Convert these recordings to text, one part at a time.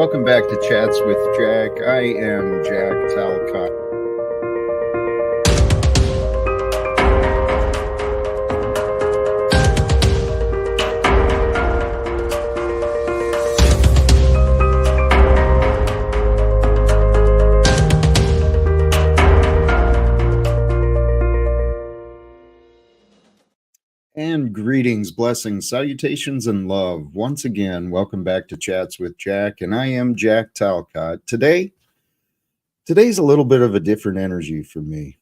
Welcome back to Chats with Jack. I am Jack Talcott. And greetings, blessings, salutations, and love. Once again, welcome back to Chats with Jack, and I am Jack Talcott. Today's a little bit of a different energy for me,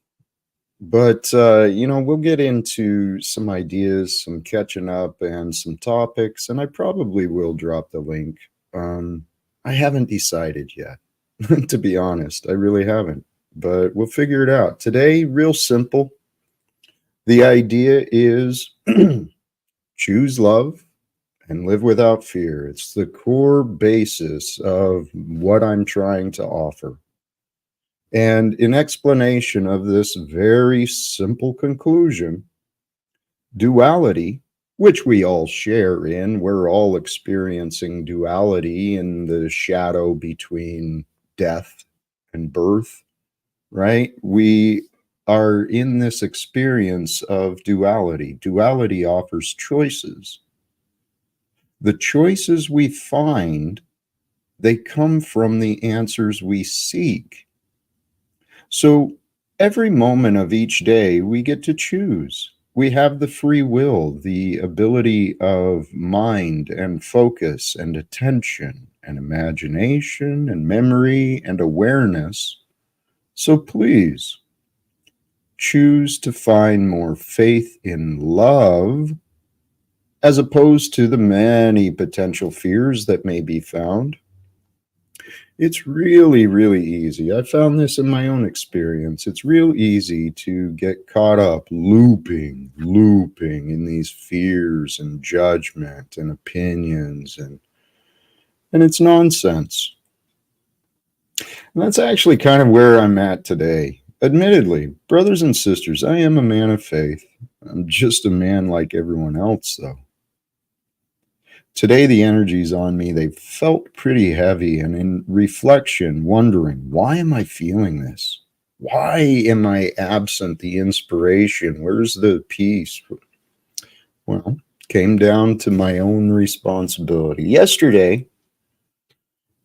but we'll get into some ideas, some catching up, and some topics, and I probably will drop the link. I haven't decided yet, to be honest. I really haven't, but we'll figure it out. Today, real simple. The idea is choose love and live without fear. It's the core basis of what I'm trying to offer. And in explanation of this very simple conclusion, duality, which we all share in, we're all experiencing duality in the shadow between death and birth, right? We are in this experience of duality. Duality offers choices. The choices we find, they come from the answers we seek. So every moment of each day, we get to choose. We have the free will, the ability of mind and focus and attention and imagination and memory and awareness. So please, choose to find more faith in love as opposed to the many potential fears that may be found. It's really, really easy. I found this in my own experience. It's real easy to get caught up looping in these fears and judgment and opinions, and it's nonsense. And that's actually kind of where I'm at today. Admittedly, brothers and sisters, I am a man of faith. I'm just a man like everyone else, though. Today, the energies on me, they felt pretty heavy, and in reflection, wondering, why am I feeling this? Why am I absent the inspiration? Where's the peace? Well, came down to my own responsibility. Yesterday,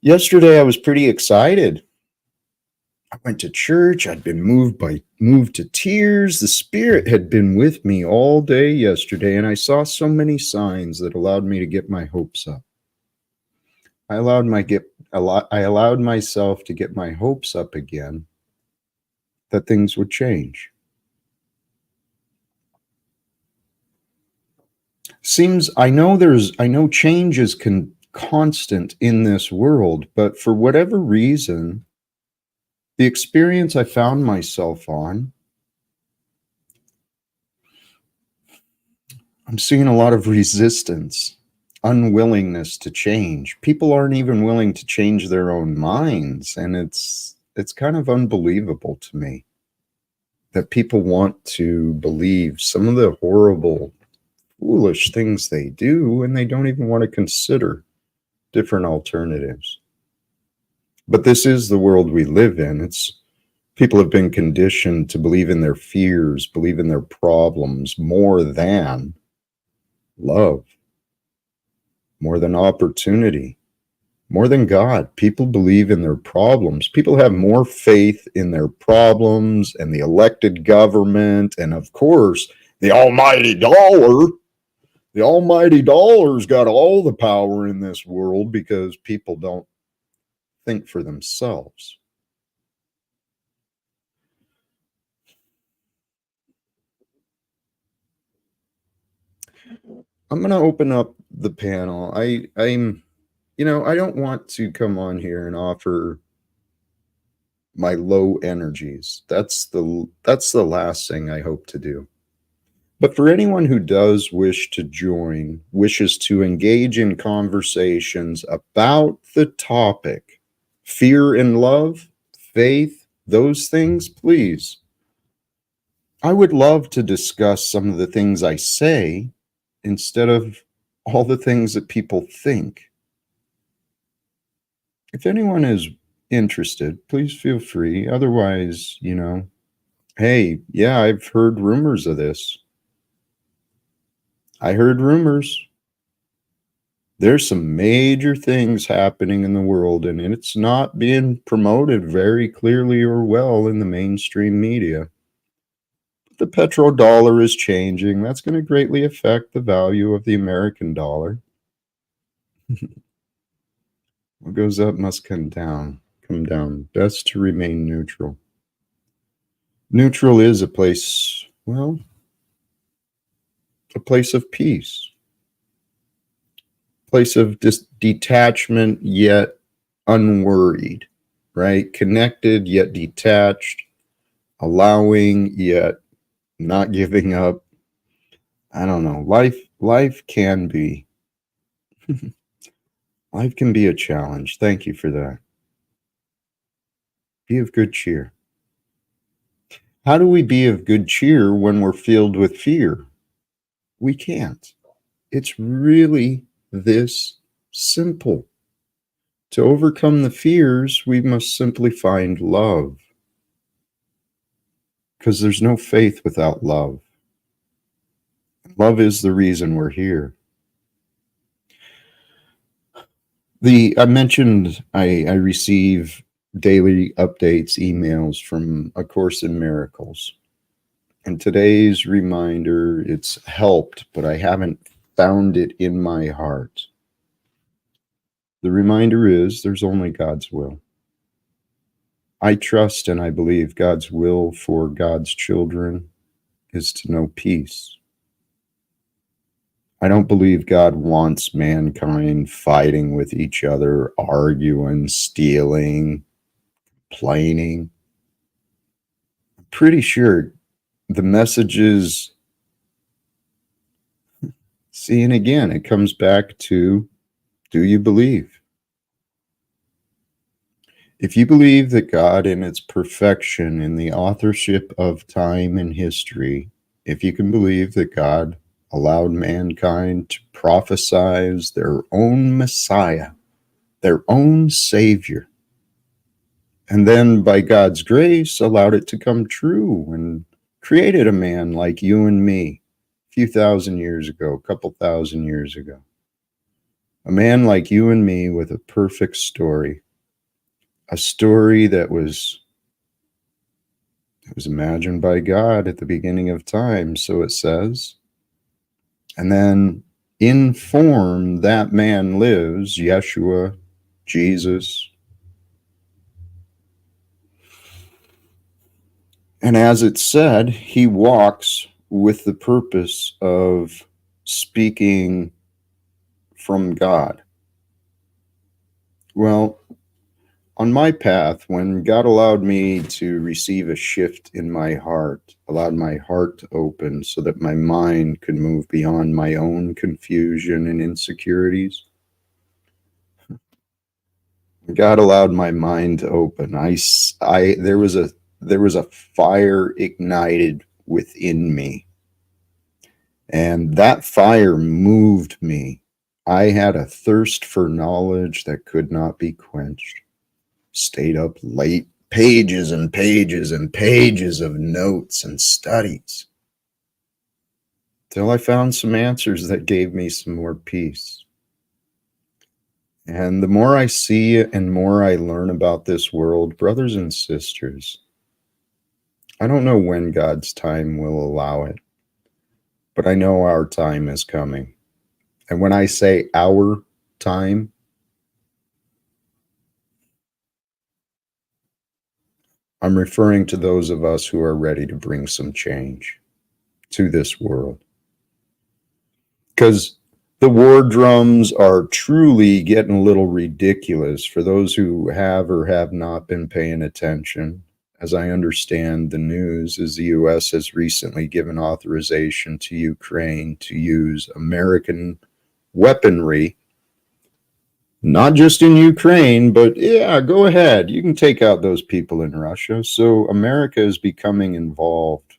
I was pretty excited. I went to church. I'd been moved to tears. The Spirit had been with me all day yesterday, and I saw so many signs that allowed me to get my hopes up. I allowed myself to get my hopes up again that things would change. I know change is constant in this world, but for whatever reason, the experience I found myself on, I'm seeing a lot of resistance, unwillingness to change. People aren't even willing to change their own minds, and it's kind of unbelievable to me that people want to believe some of the horrible, foolish things they do, and they don't even want to consider different alternatives. But this is the world we live in. People have been conditioned to believe in their fears, believe in their problems more than love, more than opportunity, more than God. People believe in their problems. People have more faith in their problems and the elected government, and of course, the almighty dollar. The almighty dollar's got all the power in this world because people don't think for themselves. I'm going to open up the panel. I don't want to come on here and offer my low energies. That's the last thing I hope to do. But for anyone who does wish to join, wishes to engage in conversations about the topic, fear and love, faith, those things, please. I would love to discuss some of the things I say instead of all the things that people think. If anyone is interested, please feel free. Otherwise, hey, yeah, I've heard rumors of this. I heard rumors. There's some major things happening in the world, and it's not being promoted very clearly or well in the mainstream media. The petrodollar is changing. That's going to greatly affect the value of the American dollar. What goes up must come down. Come down. Best to remain neutral. Neutral is a place, well, a place of peace, place of detachment yet unworried, right? Connected yet detached, allowing yet not giving up. I don't know. Life can be life can be a challenge. Thank you for that. Be of good cheer. How do we be of good cheer when we're filled with fear? We can't. It's really this simple. To overcome the fears, we must simply find love. Because there's no faith without love. Love is the reason we're here. I mentioned I receive daily updates, emails from A Course in Miracles. And today's reminder, it's helped, but I haven't found it in my heart. The reminder is there's only God's will. I trust and I believe God's will for God's children is to know peace. I don't believe God wants mankind fighting with each other, arguing, stealing, complaining. I'm pretty sure the message is, see, and again, it comes back to, do you believe? If you believe that God in its perfection in the authorship of time and history, if you can believe that God allowed mankind to prophesize their own Messiah, their own Savior, and then by God's grace allowed it to come true and created a man like you and me a few thousand years ago, a couple thousand years ago. A man like you and me with a perfect story, a story that was imagined by God at the beginning of time, so it says. And then in form, that man lives, Yeshua, Jesus. And as it said, he walks with the purpose of speaking from God. Well, on my path, when God allowed me to receive a shift in my heart, allowed my heart to open so that my mind could move beyond my own confusion and insecurities, God allowed my mind to open. There was a fire ignited within me, and that fire moved me. I had a thirst for knowledge that could not be quenched. Stayed up late, pages and pages and pages of notes and studies, till I found some answers that gave me some more peace. And the more I see it and more I learn about this world, brothers and sisters, I don't know when God's time will allow it, but I know our time is coming. And when I say our time, I'm referring to those of us who are ready to bring some change to this world. Because the war drums are truly getting a little ridiculous for those who have or have not been paying attention. As I understand the news, is the U.S. has recently given authorization to Ukraine to use American weaponry, not just in Ukraine, but yeah, go ahead. You can take out those people in Russia. So America is becoming involved.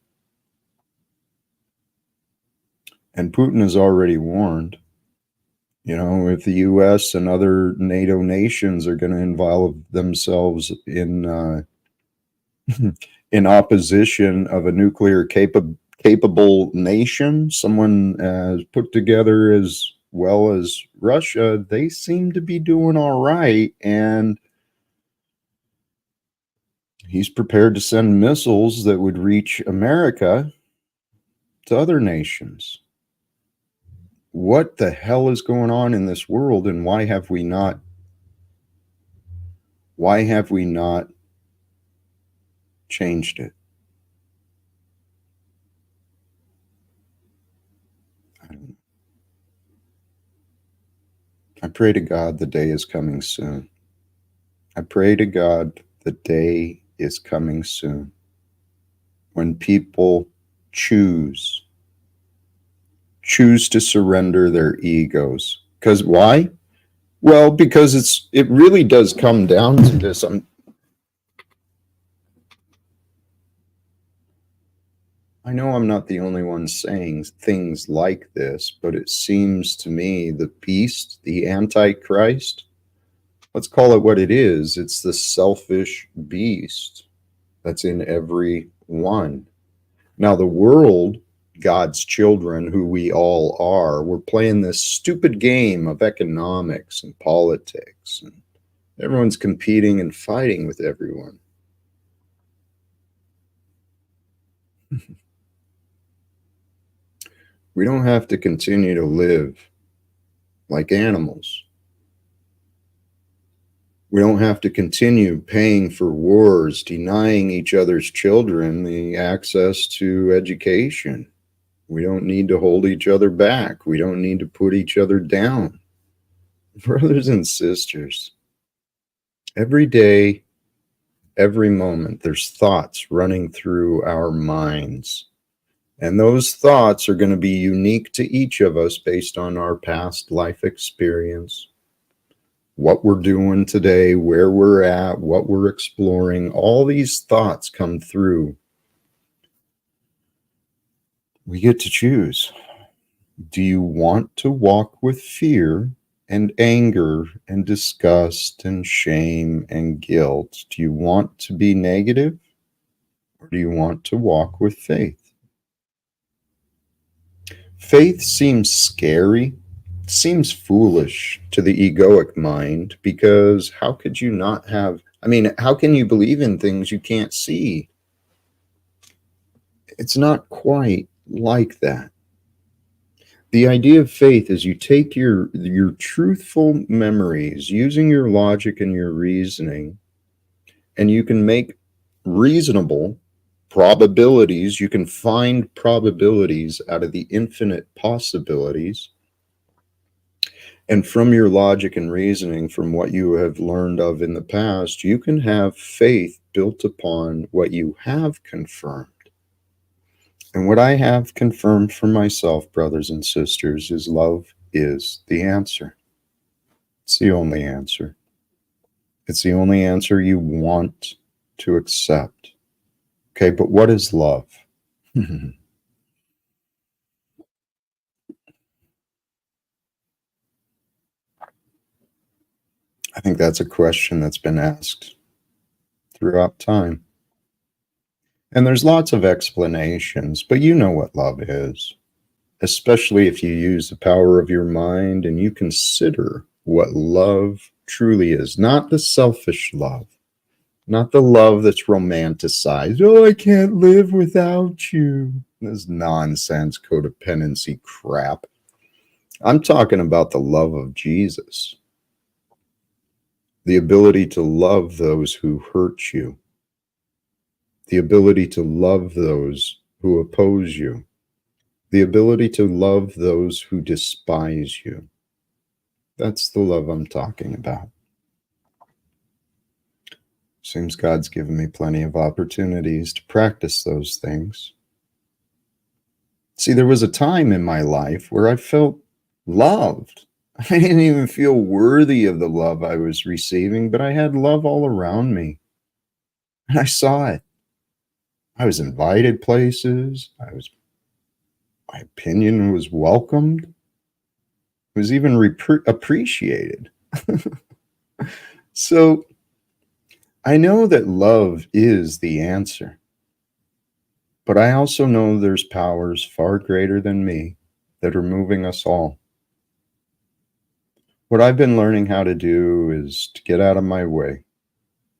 And Putin has already warned. You know, if the U.S. and other NATO nations are going to involve themselves in in opposition of a nuclear capable nation, someone as put together as well as Russia, they seem to be doing all right. And he's prepared to send missiles that would reach America to other nations. What the hell is going on in this world, and why have we not changed it? I pray to God the day is coming soon. I pray to God the day is coming soon when people choose to surrender their egos. Because why? Well, because it really does come down to this. I know I'm not the only one saying things like this, but it seems to me the beast, the Antichrist, let's call it what it is. It's the selfish beast that's in every one. Now, the world, God's children, who we all are, we're playing this stupid game of economics and politics, and everyone's competing and fighting with everyone. We don't have to continue to live like animals. We don't have to continue paying for wars, denying each other's children the access to education. We don't need to hold each other back. We don't need to put each other down. Brothers and sisters, every day, every moment, there's thoughts running through our minds. And those thoughts are going to be unique to each of us based on our past life experience, what we're doing today, where we're at, what we're exploring. All these thoughts come through. We get to choose. Do you want to walk with fear and anger and disgust and shame and guilt? Do you want to be negative, or do you want to walk with faith? Faith seems scary, seems foolish to the egoic mind, because how could you not have, how can you believe in things you can't see? It's not quite like that. The idea of faith is you take your truthful memories using your logic and your reasoning, and you can make reasonable probabilities. You can find probabilities out of the infinite possibilities. And from your logic and reasoning, from what you have learned of in the past, you can have faith built upon what you have confirmed. And what I have confirmed for myself, brothers and sisters, is love is the answer. It's the only answer. It's the only answer you want to accept. Okay, but what is love? I think that's a question that's been asked throughout time. And there's lots of explanations, but you know what love is, especially if you use the power of your mind and you consider what love truly is. Not the selfish love, not the love that's romanticized. Oh, I can't live without you. This nonsense codependency crap. I'm talking about the love of Jesus. The ability to love those who hurt you. The ability to love those who oppose you. The ability to love those who despise you. That's the love I'm talking about. Seems God's given me plenty of opportunities to practice those things. See, there was a time in my life where I felt loved. I didn't even feel worthy of the love I was receiving, but I had love all around me. And I saw it. I was invited places. My opinion was welcomed. was even appreciated. So I know that love is the answer, but I also know there's powers far greater than me that are moving us all. What I've been learning how to do is to get out of my way,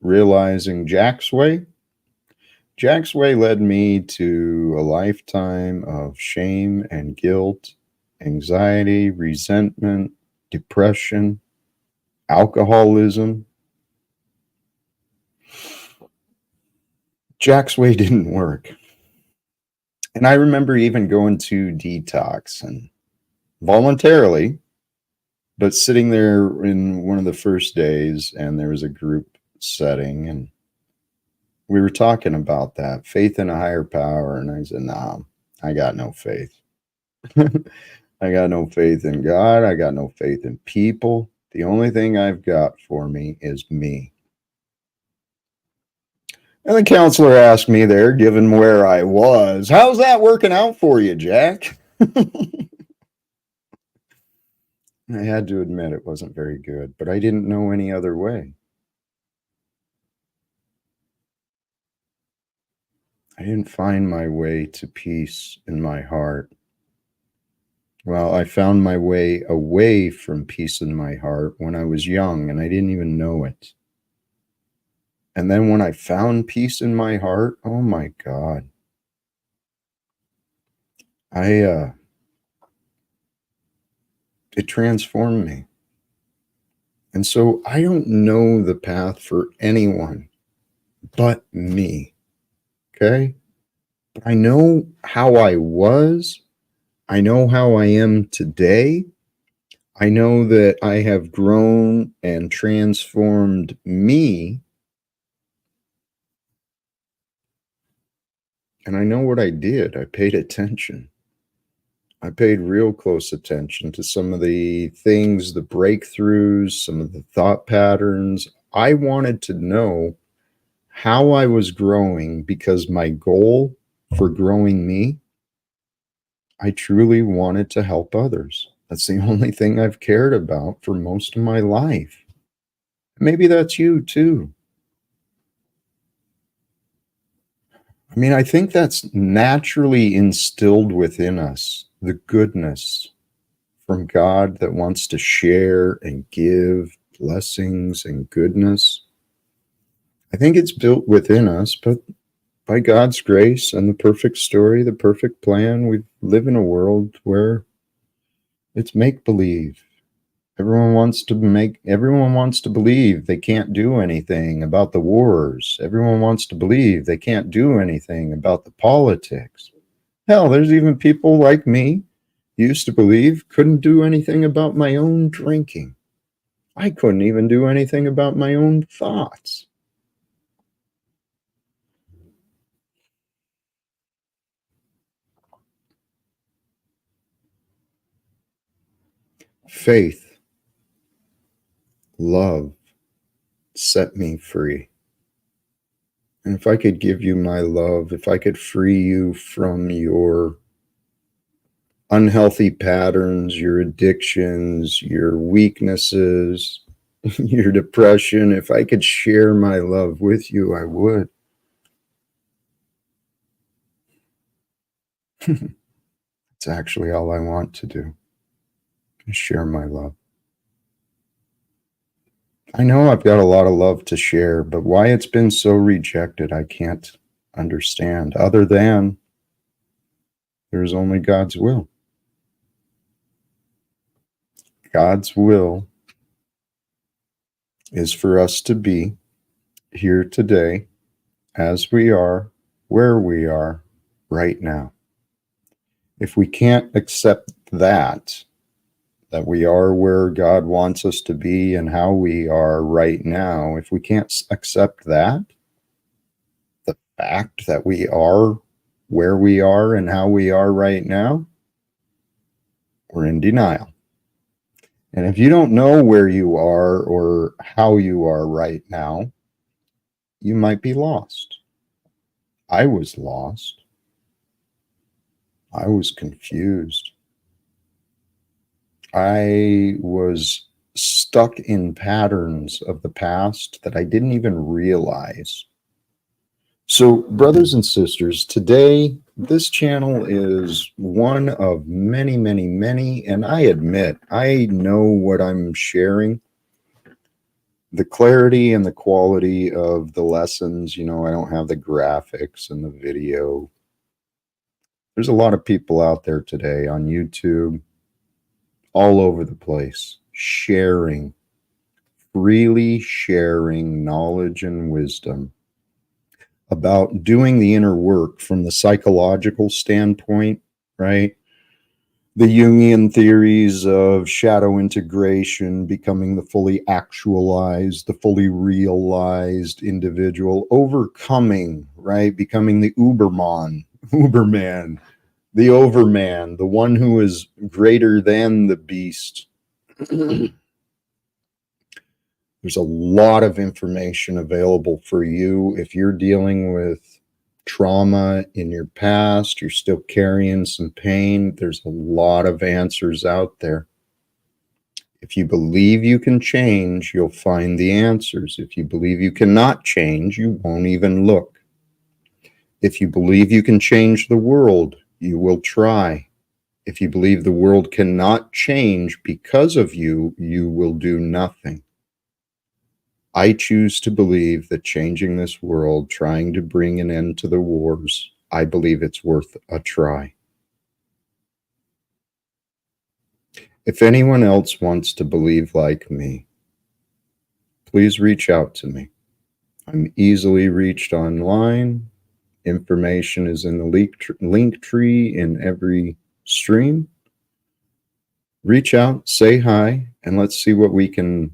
realizing Jack's way led me to a lifetime of shame and guilt, anxiety, resentment, depression, alcoholism. Jack's way didn't work. And I remember even going to detox and voluntarily, but sitting there in one of the first days, and there was a group setting, and we were talking about that faith in a higher power. And I said, nah, I got no faith. I got no faith in God. I got no faith in people. The only thing I've got for me is me. And the counselor asked me there, given where I was, how's that working out for you, Jack? I had to admit it wasn't very good, but I didn't know any other way. I didn't find my way to peace in my heart. Well, I found my way away from peace in my heart when I was young, and I didn't even know it. And then when I found peace in my heart, oh my God, I it transformed me. And so I don't know the path for anyone but me. Okay? But I know how I was. I know how I am today. I know that I have grown and transformed me. And I know what I did. I paid attention. I paid real close attention to some of the things, the breakthroughs, some of the thought patterns. I wanted to know how I was growing because my goal for growing me, I truly wanted to help others. That's the only thing I've cared about for most of my life. Maybe that's you too. I mean, I think that's naturally instilled within us, the goodness from God that wants to share and give blessings and goodness. I think it's built within us, but by God's grace and the perfect story, the perfect plan, we live in a world where it's make believe. Everyone wants to believe they can't do anything about the wars. Everyone wants to believe they can't do anything about the politics. Hell, there's even people like me used to believe couldn't do anything about my own drinking. I couldn't even do anything about my own thoughts. Faith, love set me free. And if I could give you my love, if I could free you from your unhealthy patterns, your addictions, your weaknesses, your depression, if I could share my love with you, I would. It's actually all I want to do, is share my love. I know I've got a lot of love to share, but why it's been so rejected, I can't understand, other than there's only God's will. God's will is for us to be here today as we are, where we are right now. If we can't accept that we are where God wants us to be and how we are right now, if we can't accept that, the fact that we are where we are and how we are right now, we're in denial. And if you don't know where you are or how you are right now, you might be lost. I was lost. I was confused. I was stuck in patterns of the past that I didn't even realize. So, brothers and sisters, today this channel is one of many, many, many, and I admit I know what I'm sharing. The clarity and the quality of the lessons, I don't have the graphics and the video. There's a lot of people out there today on YouTube, all over the place, freely sharing knowledge and wisdom about doing the inner work from the psychological standpoint, right? The Jungian theories of shadow integration, becoming the fully actualized, the fully realized individual, overcoming, right? Becoming the Uberman, the overman, the one who is greater than the beast. There's a lot of information available for you if you're dealing with trauma in your past, you're still carrying some pain. There's a lot of answers out there. If you believe you can change, you'll find the answers. If you believe you cannot change, you won't even look. If you believe you can change the world, you will try. If you believe the world cannot change because of you, you will do nothing. I choose to believe that changing this world, trying to bring an end to the wars, I believe it's worth a try. If anyone else wants to believe like me, please reach out to me. I'm easily reached online. Information is in the link tree in every stream. Reach out, say hi, and let's see what we can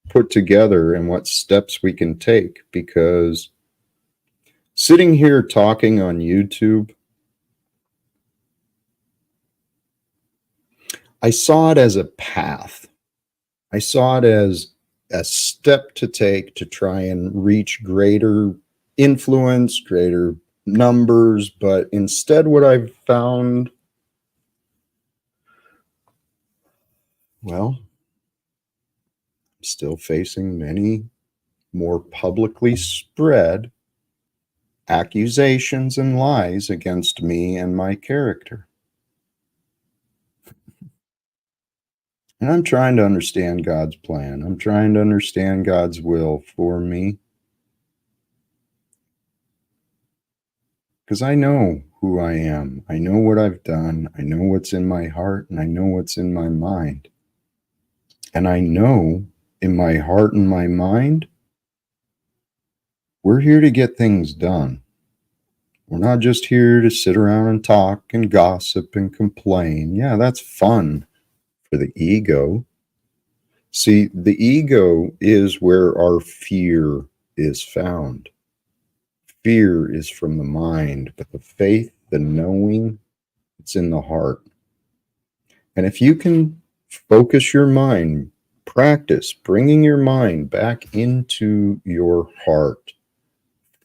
put together and what steps we can take, because sitting here talking on YouTube, I saw it as a path. I saw it as a step to take to try and reach greater influence, greater numbers. But instead, what I've found, well, I'm still facing many more publicly spread accusations and lies against me and my character. And I'm trying to understand God's plan. I'm trying to understand God's will for me. Because I know who I am. I know what I've done. I know what's in my heart, and I know what's in my mind. And I know in my heart and my mind, we're here to get things done. We're not just here to sit around and talk and gossip and complain. Yeah, that's fun for the ego. See, the ego is where our fear is found. Fear is from the mind, but the faith, the knowing, it's in the heart. And if you can focus your mind, practice bringing your mind back into your heart,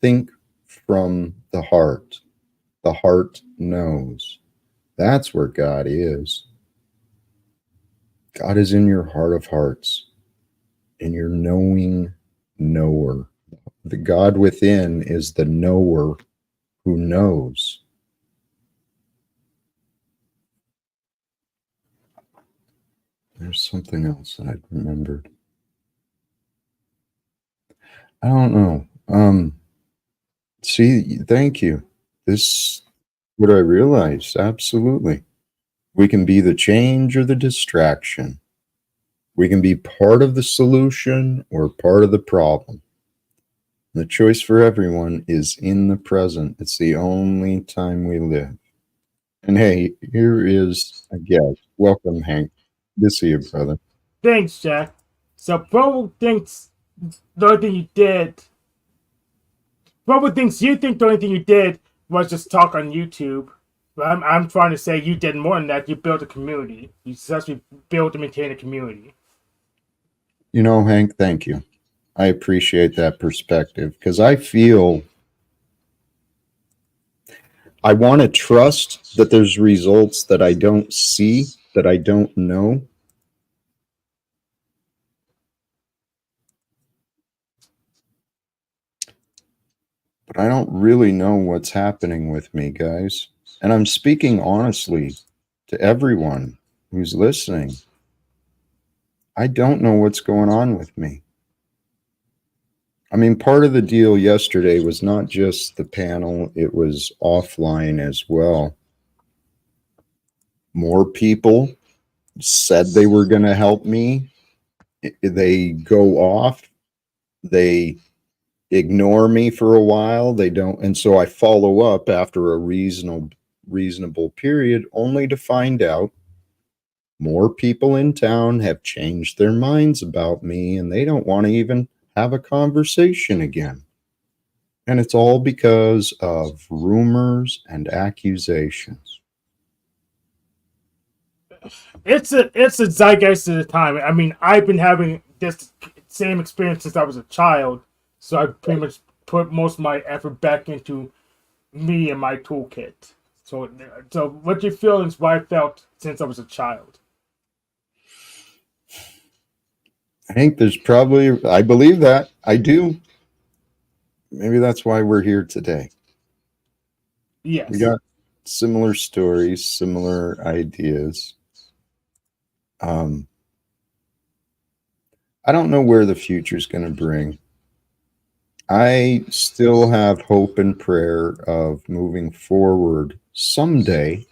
think from the heart. The heart knows. That's where God is. God is in your heart of hearts, in your knowing knower. The God within is the knower who knows. There's something else that I remembered. I don't know. See, thank you. This, what I realized, absolutely. We can be the change or the distraction. We can be part of the solution or part of the problem. The choice for everyone is in the present. It's the only time we live. And hey, here is a guest. Welcome, Hank. Good to see you, brother. Thanks, Jack. So Provo thinks the only thing you did. Provo thinks you think the only thing you did was just talk on YouTube. But I'm trying to say you did more than that. You built a community. You successfully built and maintained a community. You know, Hank, thank you. I appreciate that perspective, because I feel I want to trust that there's results that I don't see, that I don't know. but I don't really know what's happening with me, guys. And I'm speaking honestly to everyone who's listening. I don't know what's going on with me. I mean, part of the deal yesterday was not just the panel, it was offline as well. More people said they were going to help me. They go off, they ignore me for a while, they don't, and so I follow up after a reasonable period, only to find out more people in town have changed their minds about me and they don't want to even have a conversation again. And it's all because of rumors and accusations. It's a zeitgeist of the time. I mean, I've been having this same experience since I was a child, so I pretty much put most of my effort back into me and my toolkit. So what you feel is what I felt since I was a child. I think there's probably, I believe that. I do. Maybe that's why we're here today. Yes. We got similar stories, similar ideas. I don't know where the future is going to bring. I still have hope and prayer of moving forward someday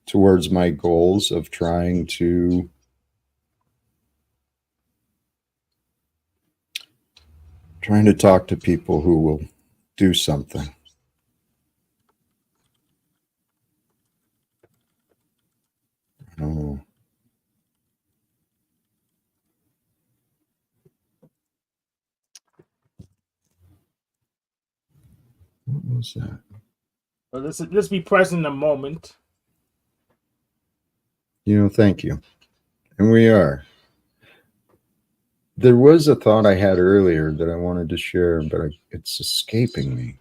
towards my goals of trying to talk to people who will do something. Oh. What was that? Well, let's be present in the moment. Thank you. And we are. There was a thought I had earlier that I wanted to share, but it's escaping me.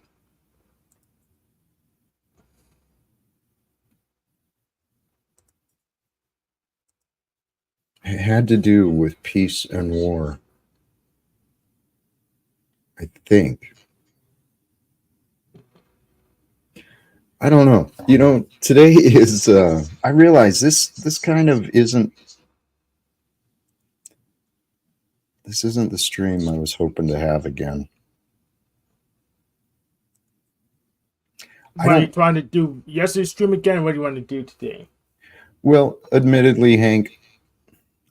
It had to do with peace and war, I think. I don't know. Today is, I realize this kind of isn't the stream I was hoping to have again. What are you trying to do? Yesterday's stream again? What do you want to do today? Well, admittedly, Hank,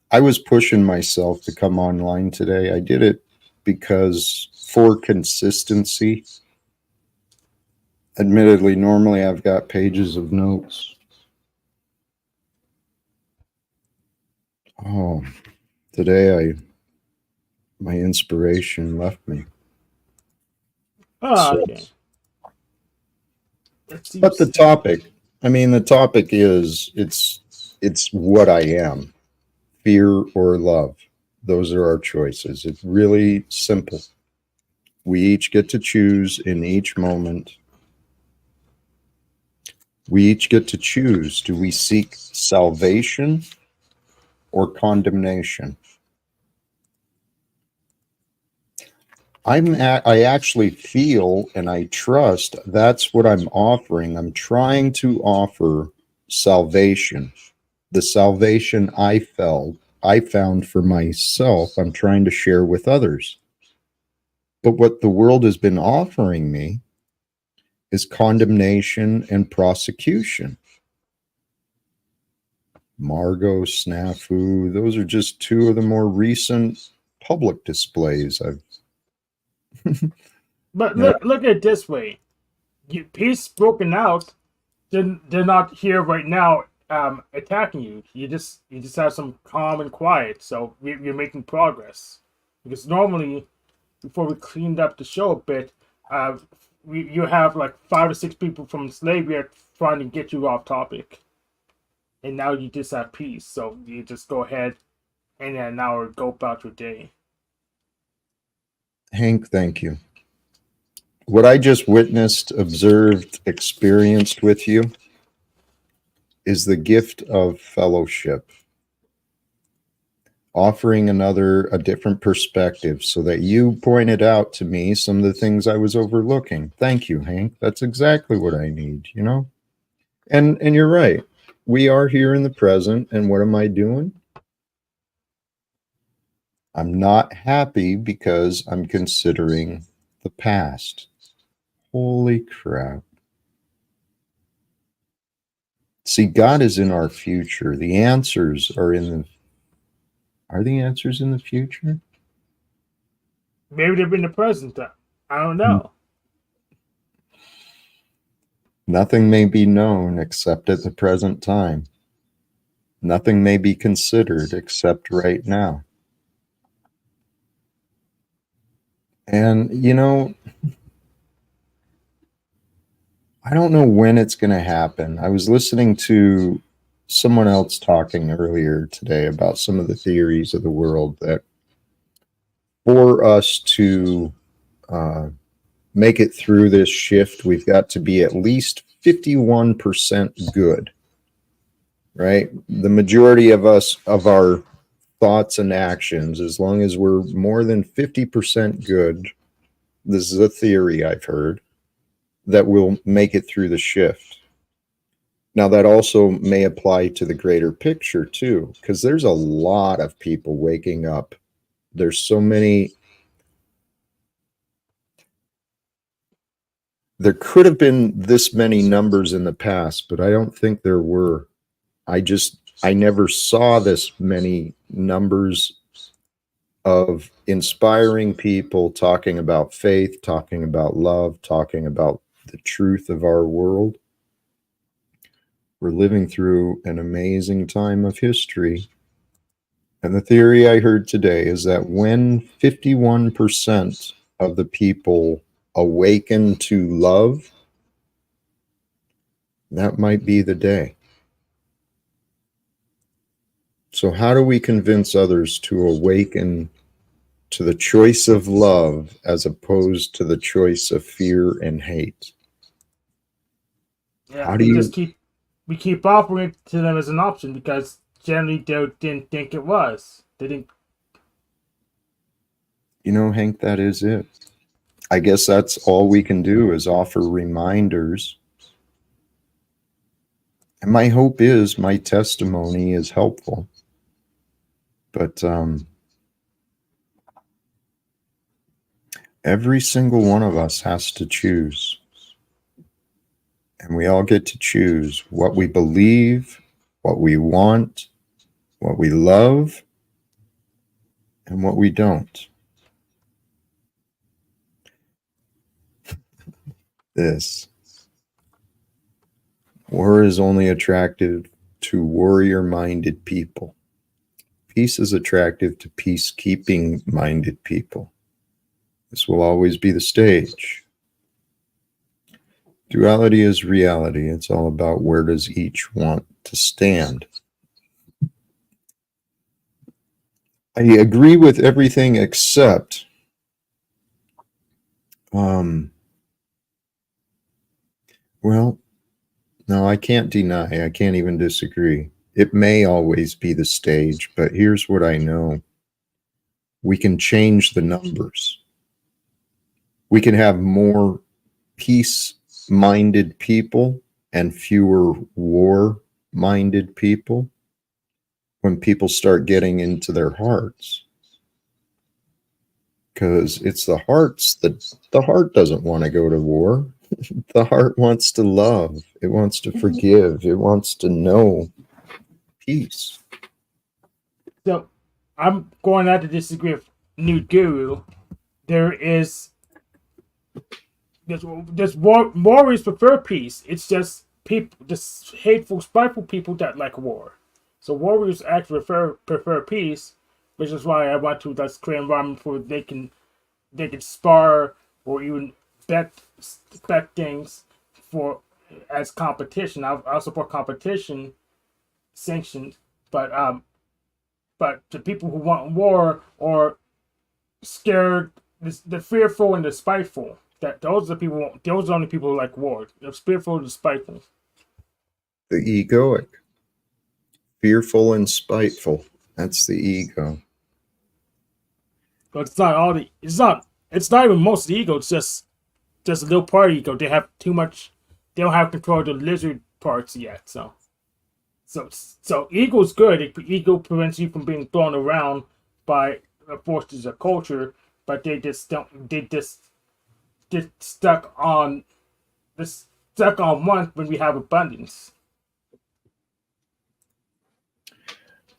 I was pushing myself to come online today. I did it because for consistency. Admittedly, normally I've got pages of notes. Oh, today my inspiration left me. Oh, okay. But the topic is it's what I am, fear or love. Those are our choices. It's really simple. We each get to choose in each moment. We each get to choose. Do we seek salvation or condemnation? I actually feel and I trust that's what I'm offering. I'm trying to offer salvation. The salvation I found for myself, I'm trying to share with others. But what the world has been offering me is condemnation and prosecution. Margot, Snafu, those are just two of the more recent public displays I've But look at it this way: peace broken out. They're not here right now attacking you. You just have some calm and quiet. So you're making progress. Because normally, before we cleaned up the show a bit, you have like 5 or 6 people from slavery trying to get you off topic, and now you just have peace. So you just go ahead and then now go about your day. Hank, thank you. What I just witnessed, observed, experienced with you is the gift of fellowship. offering a different perspective so that you pointed out to me some of the things I was overlooking. Thank you, Hank. That's exactly what I need, you know? And you're right. We are here in the present, and what am I doing? I'm not happy because I'm considering the past. Holy crap. See, God is in our future. The answers are are the answers in the future? Maybe they've been the present. I don't know. Nothing may be known except at the present time. Nothing may be considered except right now. And, you know, I don't know when it's going to happen. I was listening to someone else talking earlier today about some of the theories of the world that for us to make it through this shift, we've got to be at least 51% good, right? The majority of us, of our thoughts and actions, as long as we're more than 50% good, this is a theory I've heard, that will make it through the shift. Now, that also may apply to the greater picture too, because there's a lot of people waking up. There's so many. There could have been this many numbers in the past, but I don't think there were. I never saw this many numbers of inspiring people talking about faith, talking about love, talking about the truth of our world. We're living through an amazing time of history. And the theory I heard today is that when 51% of the people awaken to love, that might be the day. So how do we convince others to awaken to the choice of love as opposed to the choice of fear and hate? Yeah, How do you, we keep offering it to them as an option because generally they didn't think it was. They didn't. you know, Hank, that is it. I guess that's all we can do is offer reminders. And my hope is my testimony is helpful. But every single one of us has to choose. And we all get to choose what we believe, what we want, what we love, and what we don't. This war is only attractive to warrior-minded people. Peace is attractive to peacekeeping-minded people. This will always be the stage. Duality is reality. It's all about where does each want to stand. I agree with everything except well, no, I can't deny. I can't even disagree. It may always be the stage, but here's what I know. We can change the numbers. We can have more peace-minded people and fewer war-minded people when people start getting into their hearts. Because it's the hearts that the heart doesn't want to go to war. The heart wants to love. It wants to forgive. It wants to know peace. So I'm going out to disagree with New Guru. There's warriors prefer peace. It's just people, just hateful, spiteful people that like war. So warriors actually prefer peace, which is why I want to create an environment where they can spar or even bet things for as competition. I'll support competition sanctioned, but the people who want war or scared, the fearful and the spiteful. Those are the people. Those are the only people who like war. The fearful and the spiteful. The egoic, fearful and spiteful. That's the ego. but it's not all the. It's not even most of the ego. It's just a little part of ego. They have too much. They don't have control of the lizard parts yet. So ego's good. Ego prevents you from being thrown around by forces of culture, but they just don't. They just get stuck on one when we have abundance.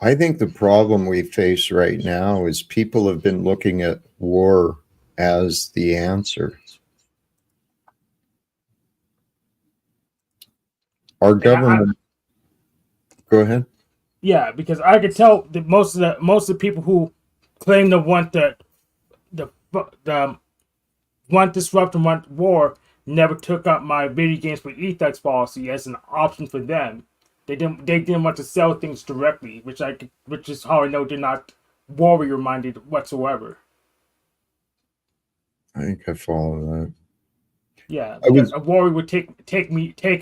I think the problem we face right now is people have been looking at war as the answer. Our government. Go ahead. Yeah, because I could tell that most of the people who claim to want the want disruption, want war, never took up my video games for ethics policy as an option for them. They didn't want to sell things directly, which is how I know they're not warrior minded whatsoever. I think I follow that. Yeah, because a warrior would take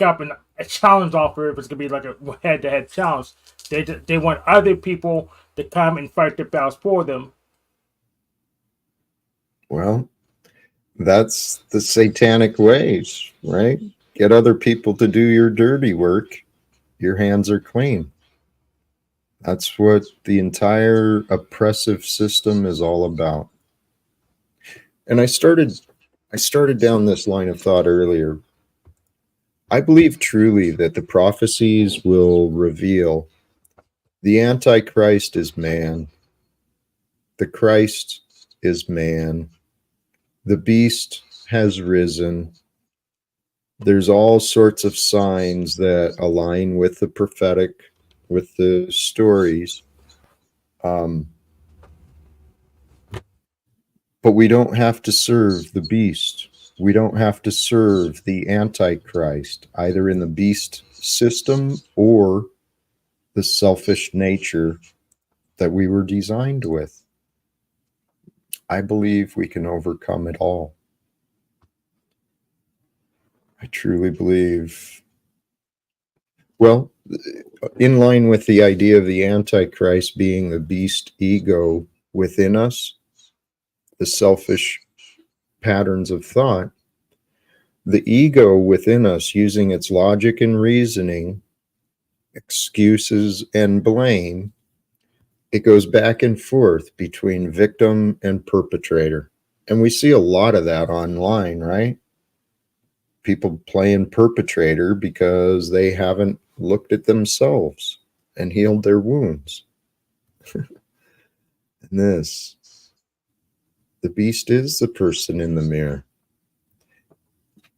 up a challenge offer if it's gonna be like a head to head challenge. They want other people to come and fight their battles for them. Well, that's the satanic ways, right? Get other people to do your dirty work. Your hands are clean. That's what the entire oppressive system is all about. And I started down this line of thought earlier. I believe truly that the prophecies will reveal the Antichrist is man. The Christ is man. The beast has risen. There's all sorts of signs that align with the prophetic, with the stories. But we don't have to serve the beast. We don't have to serve the Antichrist, either in the beast system or the selfish nature that we were designed with. I believe we can overcome it all. I truly believe. Well, in line with the idea of the Antichrist being the beast ego within us, the selfish patterns of thought, the ego within us using its logic and reasoning, excuses and blame, it goes back and forth between victim and perpetrator. And we see a lot of that online, right? People playing perpetrator because they haven't looked at themselves and healed their wounds. And the beast is the person in the mirror.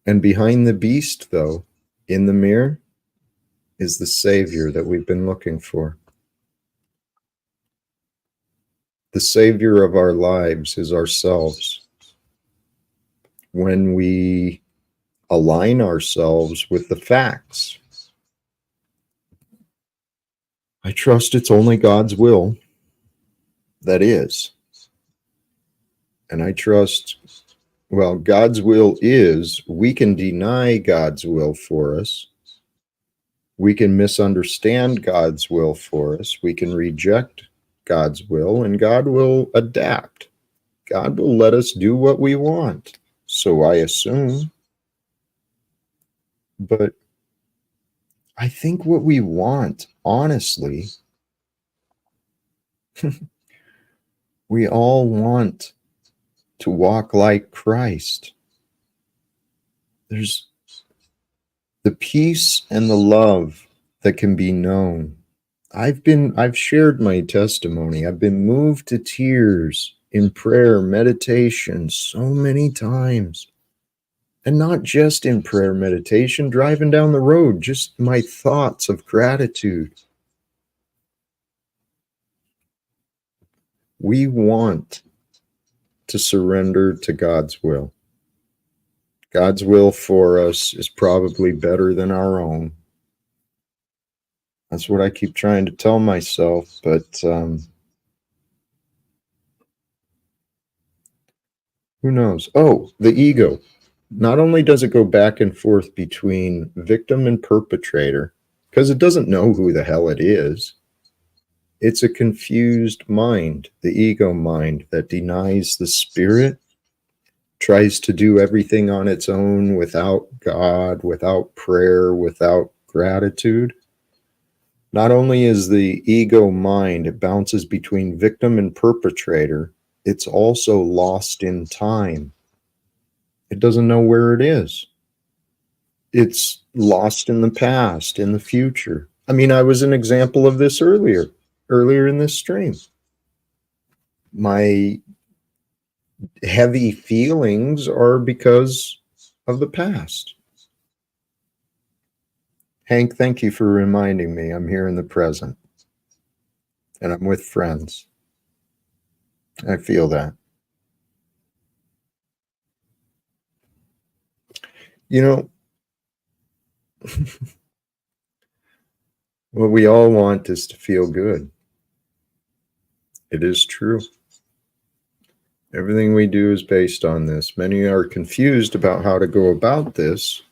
And behind the beast, though, in the mirror, is the Savior that we've been looking for. The Savior of our lives is ourselves. When we align ourselves with the facts, I trust it's only God's will that is. And I trust, well, God's will is, we can deny God's will for us. We can misunderstand God's will for us. We can reject God's will, and God will adapt. God will let us do what we want. So I assume. But I think what we want, honestly, we all want to walk like Christ. There's the peace and the love that can be known. I've shared my testimony. I've been moved to tears in prayer, meditation so many times. And not just in prayer, meditation, driving down the road, just my thoughts of gratitude. We want to surrender to God's will. God's will for us is probably better than our own. That's what I keep trying to tell myself, but who knows? Oh, the ego. Not only does it go back and forth between victim and perpetrator, because it doesn't know who the hell it is. It's a confused mind, the ego mind that denies the spirit, tries to do everything on its own without God, without prayer, without gratitude. Not only is the ego mind, it bounces between victim and perpetrator, it's also lost in time. It doesn't know where it is. It's lost in the past, in the future. I mean, I was an example of this earlier in this stream. My heavy feelings are because of the past. Hank, thank you for reminding me I'm here in the present and I'm with friends. I feel that. You know, what we all want is to feel good. It is true. Everything we do is based on this. Many are confused about how to go about this.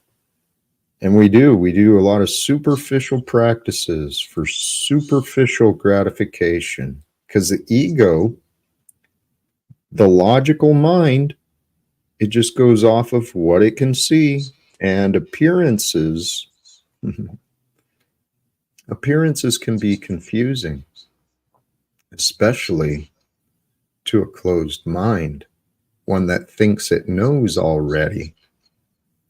And we do a lot of superficial practices for superficial gratification because the ego, the logical mind, it just goes off of what it can see, and appearances can be confusing, especially to a closed mind, one that thinks it knows already.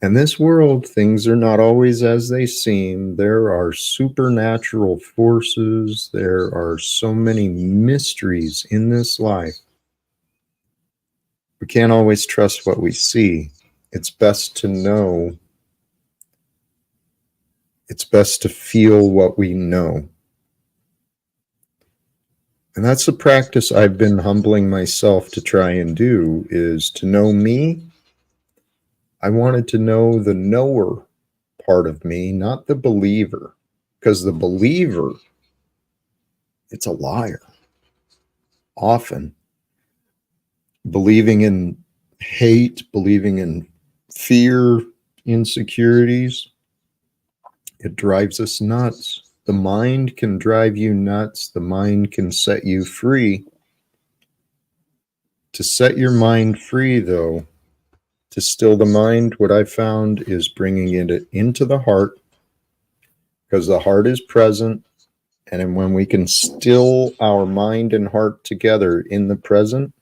In this world, things are not always as they seem. There are supernatural forces. There are so many mysteries in this life. We can't always trust what we see. It's best to know. It's best to feel what we know. And that's the practice I've been humbling myself to try and do, is to know me. I wanted to know the knower part of me, not the believer, because the believer, it's a liar. Often believing in hate, believing in fear, insecurities, it drives us nuts. The mind can drive you nuts. The mind can set you free. To set your mind free, though, to still the mind, what I found is bringing it into the heart, because the heart is present. And when we can still our mind and heart together in the present,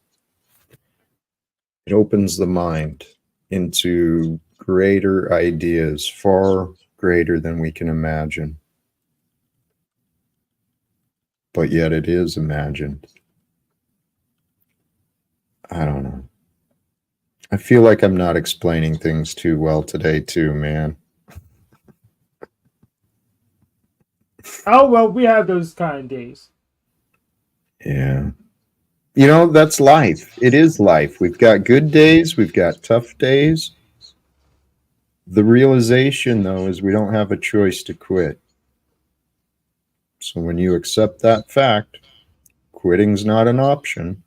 it opens the mind into greater ideas, far greater than we can imagine. But yet it is imagined. I don't know. I feel like I'm not explaining things too well today, too, man. Oh, well, we have those kind of days. Yeah. You know, that's life. It is life. We've got good days. We've got tough days. The realization, though, is we don't have a choice to quit. So when you accept that fact, quitting's not an option.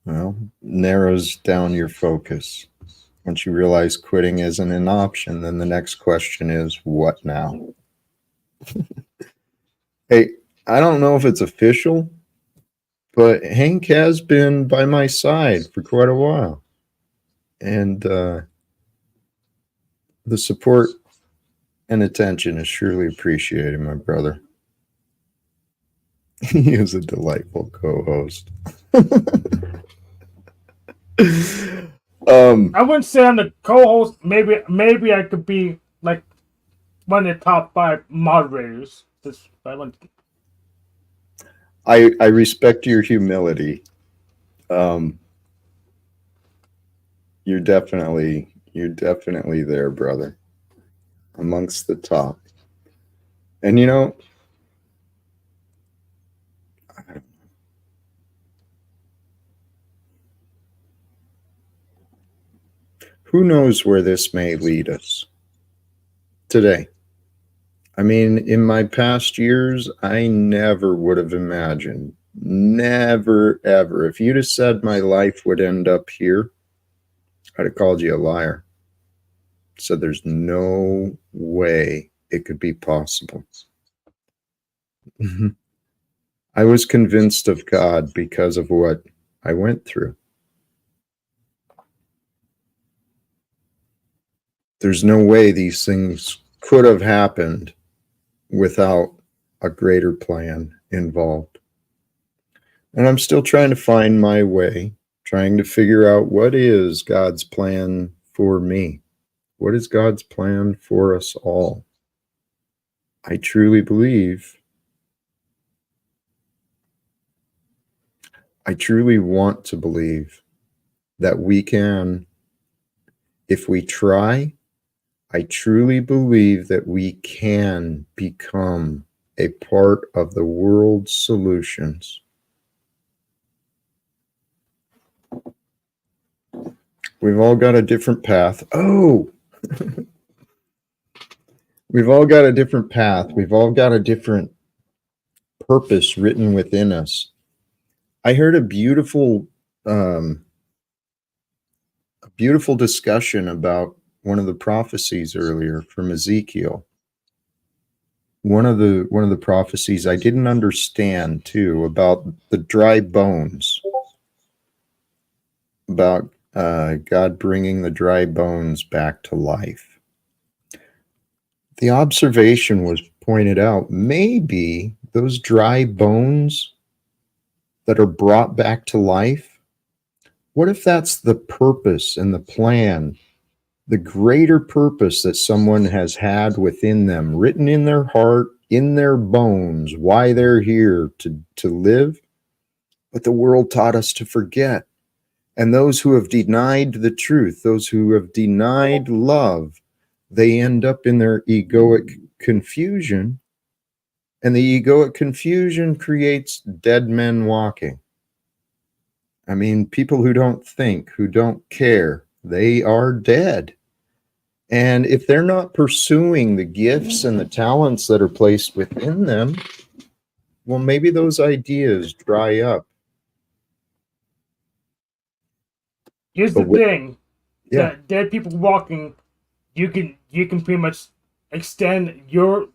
Well, narrows down your focus. Once you realize quitting isn't an option, then the next question is, what now? Hey, I don't know if it's official, but Hank has been by my side for quite a while. And the support and attention is surely appreciated, my brother. He is a delightful co-host. I wouldn't say I'm the co-host. Maybe I could be like one of the top 5 moderators. I respect your humility. You're definitely there, brother, amongst the top. And you know, who knows where this may lead us today? I mean, in my past years, I never would have imagined, never, ever. If you'd have said my life would end up here, I'd have called you a liar. So there's no way it could be possible. I was convinced of God because of what I went through. There's no way these things could have happened without a greater plan involved. And I'm still trying to find my way, trying to figure out what is God's plan for me? What is God's plan for us all? I truly believe, I truly want to believe that we can, if we try, I truly believe that we can become a part of the world's solutions. We've all got a different path. Oh, we've all got a different path. We've all got a different purpose written within us. I heard a beautiful discussion about one of the prophecies earlier from Ezekiel. One of the prophecies I didn't understand too, about the dry bones, about God bringing the dry bones back to life. The observation was pointed out, maybe those dry bones that are brought back to life, what if that's the purpose and the plan, the greater purpose that someone has had within them, written in their heart, in their bones, why they're here to live, but the world taught us to forget. And those who have denied the truth, those who have denied love, they end up in their egoic confusion. And the egoic confusion creates dead men walking. I mean, people who don't think, who don't care, they are dead. And if they're not pursuing the gifts and the talents that are placed within them, well, maybe those ideas dry up. Here's the thing. Yeah. Dead people walking, you can pretty much extend your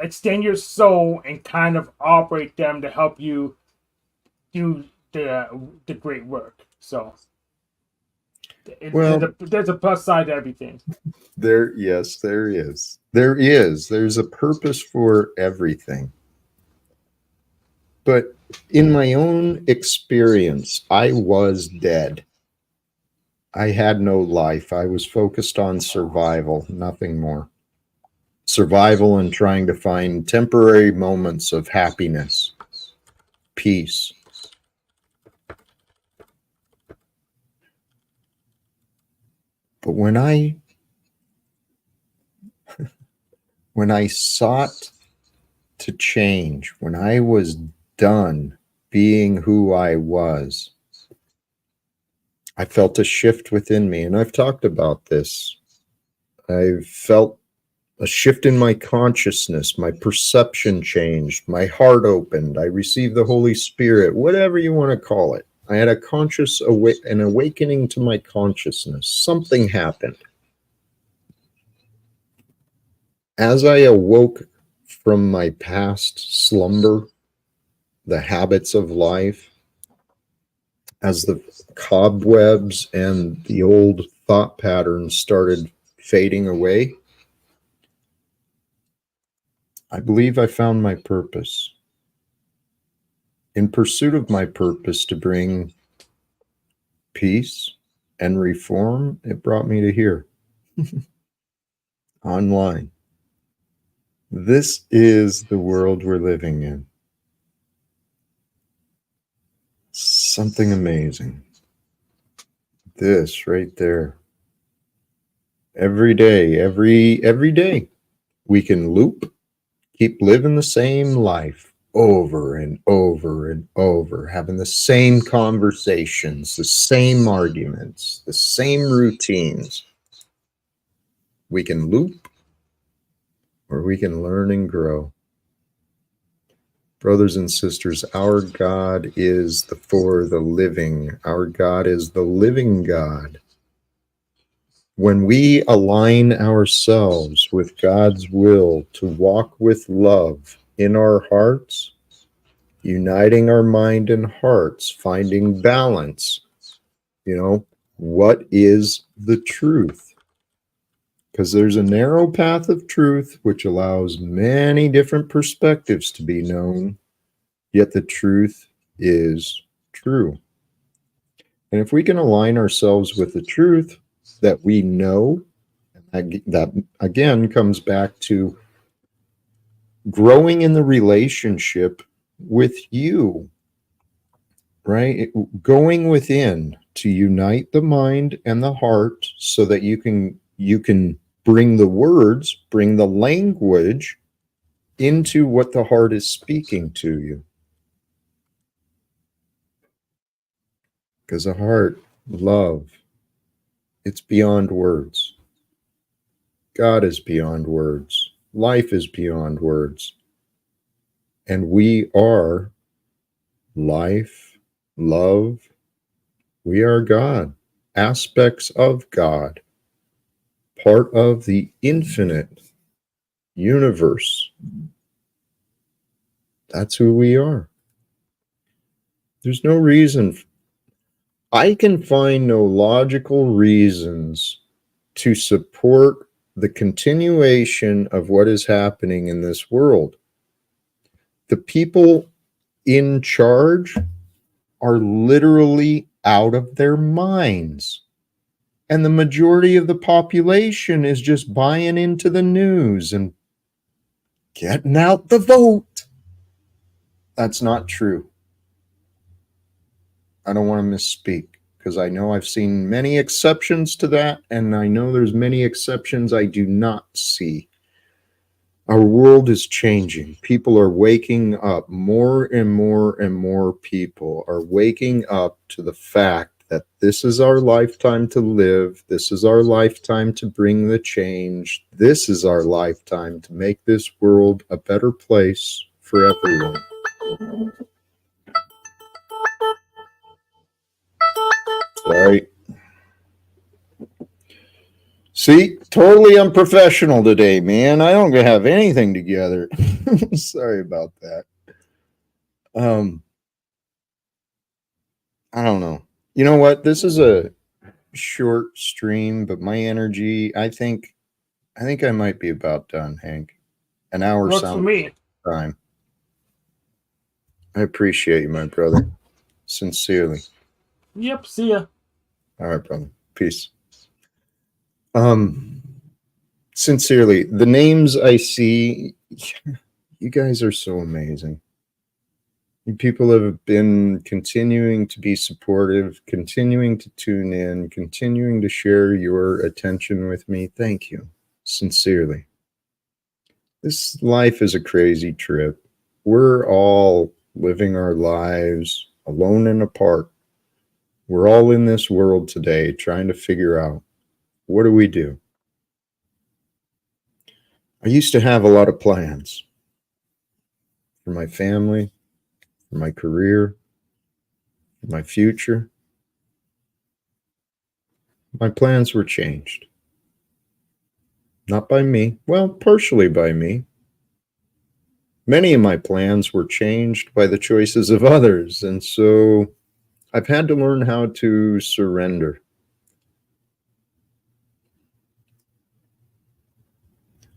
extend your soul and kind of operate them to help you do the great work. So there's a plus side to everything. Yes, there is. There's a purpose for everything. But in my own experience, I was dead. I had no life. I was focused on survival, nothing more. Survival and trying to find temporary moments of happiness, peace. But when I sought to change, when I was done being who I was, I felt a shift within me. And I've talked about this. I felt a shift in my consciousness. My perception changed. My heart opened. I received the Holy Spirit, whatever you want to call it. I had an awakening to my consciousness. Something happened. As I awoke from my past slumber, the habits of life, as the cobwebs and the old thought patterns started fading away, I believe I found my purpose. In pursuit of my purpose to bring peace and reform, it brought me to here, online. This is the world we're living in. Something amazing. This right there. Every day, every day, we can loop, keep living the same life over and over and over, having the same conversations, the same arguments, the same routines. We can loop, or we can learn and grow. Brothers and sisters, our God is for the living. Our God is the living God. When we align ourselves with God's will to walk with love in our hearts, uniting our mind and hearts, finding balance, what is the truth? Because there's a narrow path of truth which allows many different perspectives to be known, yet the truth is true. And if we can align ourselves with the truth that we know, that again comes back to growing in the relationship with you, right? Going within to unite the mind and the heart so that you can bring the words, bring the language into what the heart is speaking to you. Because the heart, love, it's beyond words. God is beyond words. Life is beyond words. And we are life, love. We are God, aspects of God, part of the infinite universe. That's who we are. There's no reason. I can find no logical reasons to support the continuation of what is happening in this world. The people in charge are literally out of their minds. And the majority of the population is just buying into the news and getting out the vote. That's not true. I don't want to misspeak because I know I've seen many exceptions to that, and I know there's many exceptions I do not see. Our world is changing. People are waking up. More and more and more people are waking up to the fact that this is our lifetime to live. This is our lifetime to bring the change. This is our lifetime to make this world a better place for everyone. Sorry. See, totally unprofessional today, man. I don't have anything together. Sorry about that. I don't know. You know what? This is a short stream, but my energy, I think I might be about done, Hank. An hour Works for sounds me. time. I appreciate you, my brother. Sincerely. Yep, see ya. All right, brother. Peace. Sincerely, the names I see, you guys are so amazing. You people have been continuing to be supportive, continuing to tune in, continuing to share your attention with me. Thank you. Sincerely. This life is a crazy trip. We're all living our lives alone and apart. We're all in this world today trying to figure out, what do we do? I used to have a lot of plans for my family, for my career, for my future. My plans were changed. Not by me. Well, partially by me. Many of my plans were changed by the choices of others, and so I've had to learn how to surrender.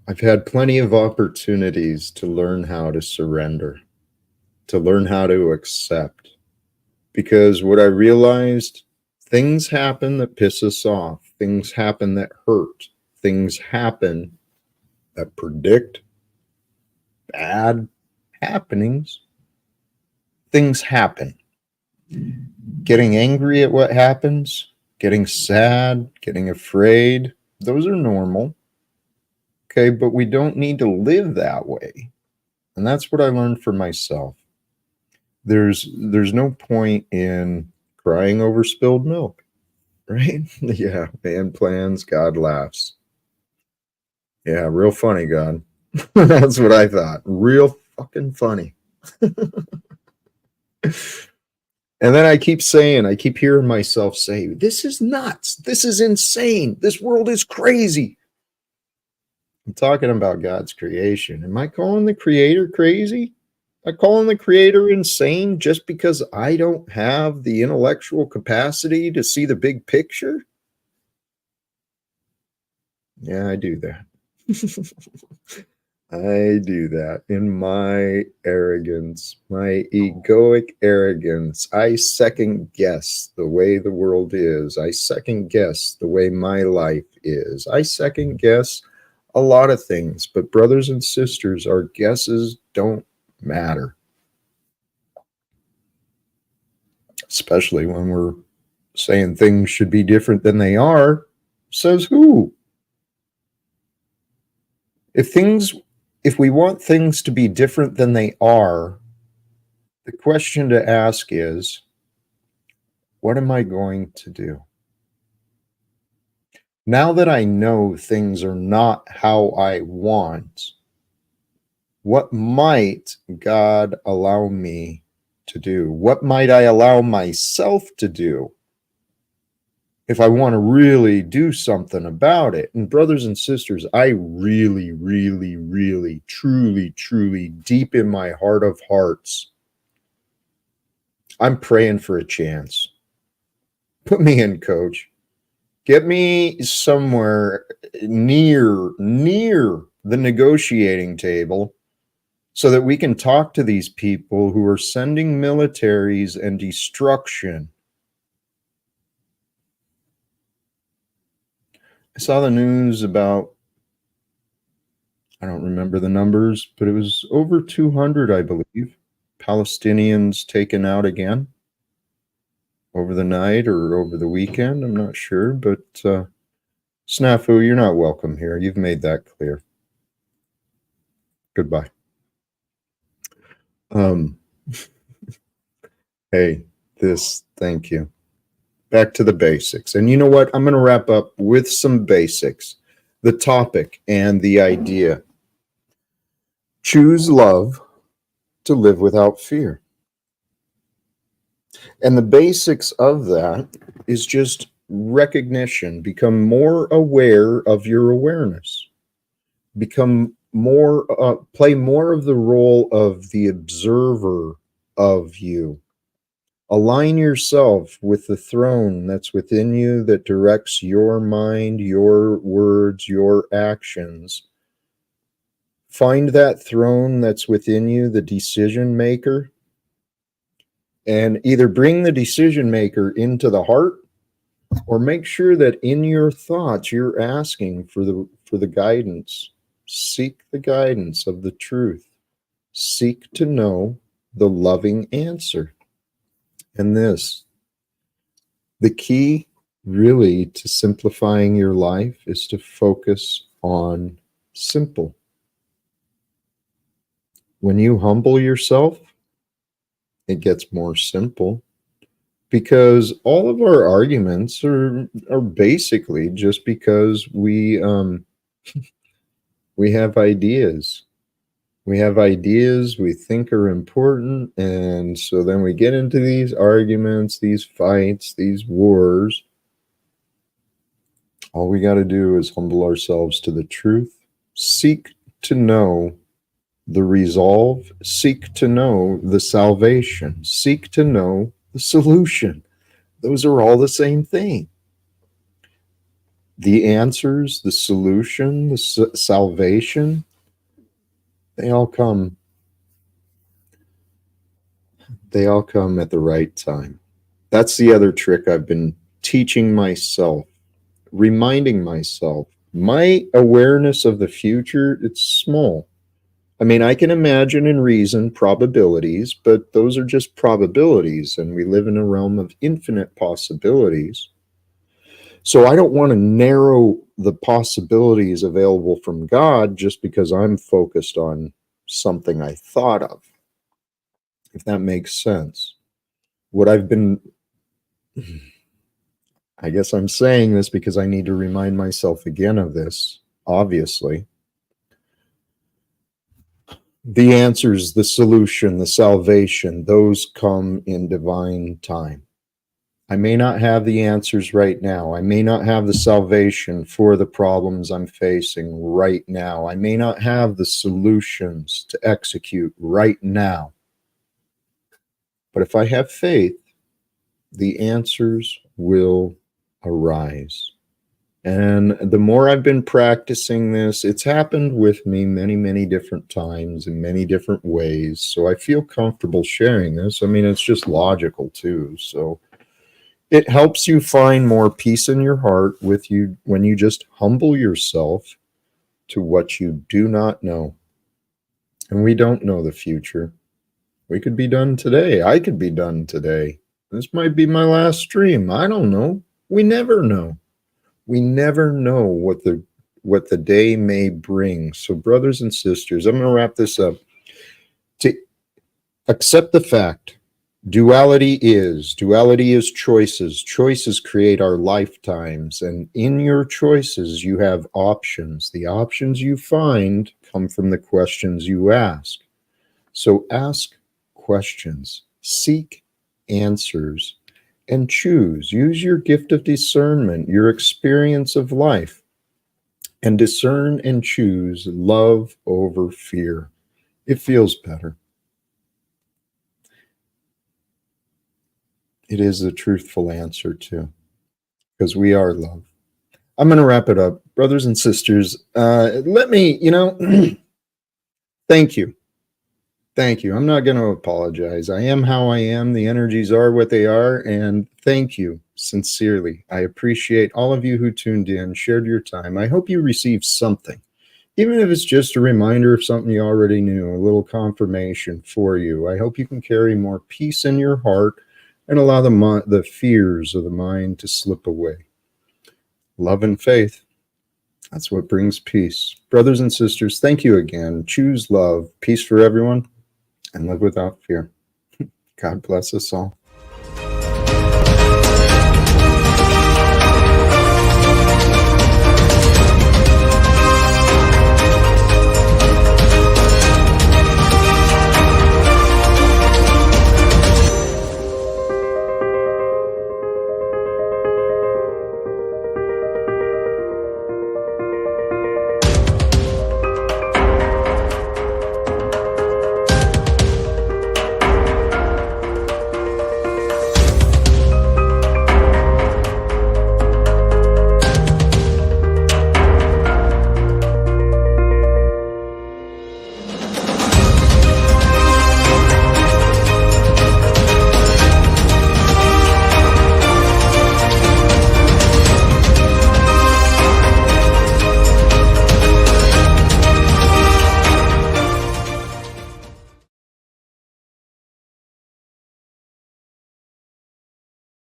I've had plenty of opportunities to learn how to surrender, to learn how to accept. Because what I realized, things happen that piss us off, things happen that hurt, things happen that predict bad happenings. Things happen. Getting angry at what happens, getting sad, getting afraid, those are normal. Okay, but we don't need to live that way. And that's what I learned for myself. There's no point in crying over spilled milk, right? Yeah, man plans, God laughs. Yeah, real funny, God. That's what I thought. Real fucking funny. And then I keep hearing myself say, this is nuts. This is insane. This world is crazy. I'm talking about God's creation. Am I calling the creator crazy? Am I calling the creator insane just because I don't have the intellectual capacity to see the big picture? Yeah, I do that. I do that in my arrogance, my egoic arrogance. I second guess the way the world is. I second guess the way my life is. I second guess a lot of things. But brothers and sisters, our guesses don't matter, especially when we're saying things should be different than they are. Says who? If we want things to be different than they are, the question to ask is, what am I going to do? Now that I know things are not how I want, what might God allow me to do? What might I allow myself to do if I want to really do something about it? And brothers and sisters, I really, really, really, truly, truly, deep in my heart of hearts, I'm praying for a chance. Put me in, coach. Get me somewhere near the negotiating table so that we can talk to these people who are sending militaries and destruction. I saw the news about, I don't remember the numbers, but it was over 200, I believe, Palestinians taken out again over the night or over the weekend. I'm not sure, but Snafu, you're not welcome here. You've made that clear. Goodbye. Hey, thank you. Back to the basics. And you know what? I'm going to wrap up with some basics. The topic and the idea. Choose love to live without fear. And the basics of that is just recognition. Become more aware of your awareness. Become more, play more of the role of the observer of you. Align yourself with the throne that's within you that directs your mind, your words, your actions. Find that throne that's within you, the decision maker, and either bring the decision maker into the heart or make sure that in your thoughts you're asking for the guidance. Seek the guidance of the truth. Seek to know the loving answer. And the key really to simplifying your life is to focus on simple. When you humble yourself, it gets more simple because all of our arguments are basically just because we have ideas. We have ideas we think are important, and so then we get into these arguments, these fights, these wars. All we got to do is humble ourselves to the truth, seek to know the resolve, seek to know the salvation, seek to know the solution. Those are all the same thing. The answers, the solution, the salvation, they all come at the right time. That's the other trick I've been teaching myself, reminding myself. My awareness of the future, it's small. I mean, I can imagine and reason probabilities, but those are just probabilities, and we live in a realm of infinite possibilities. So I don't want to narrow the possibilities available from God just because I'm focused on something I thought of, if that makes sense. What I've been, I guess I'm saying this because I need to remind myself again of this, obviously. The answers, the solution, the salvation, those come in divine time. I may not have the answers right now. I may not have the salvation for the problems I'm facing right now. I may not have the solutions to execute right now. But if I have faith, the answers will arise. And the more I've been practicing this, it's happened with me many, many different times in many different ways. So I feel comfortable sharing this. I mean, it's just logical too. So it helps you find more peace in your heart with you when you just humble yourself to what you do not know. And we don't know the future. We could be done today. I could be done today. This might be my last stream. I don't know. We never know. We never know what the day may bring. So brothers and sisters, I'm going to wrap this up. To accept the fact, duality is choices. Choices create our lifetimes. And in your choices, you have options. The options you find come from the questions you ask. So ask questions, seek answers, and choose. Use your gift of discernment, your experience of life, and discern and choose love over fear. It feels better. It is the truthful answer too, because we are love. I'm going to wrap it up. Brothers and sisters, let me, thank you. Thank you. I'm not going to apologize. I am how I am. The energies are what they are. And thank you sincerely. I appreciate all of you who tuned in, shared your time. I hope you received something, even if it's just a reminder of something you already knew, a little confirmation for you. I hope you can carry more peace in your heart and allow the fears of the mind to slip away. Love and faith. That's what brings peace. Brothers and sisters, thank you again. Choose love. Peace for everyone. And live without fear. God bless us all.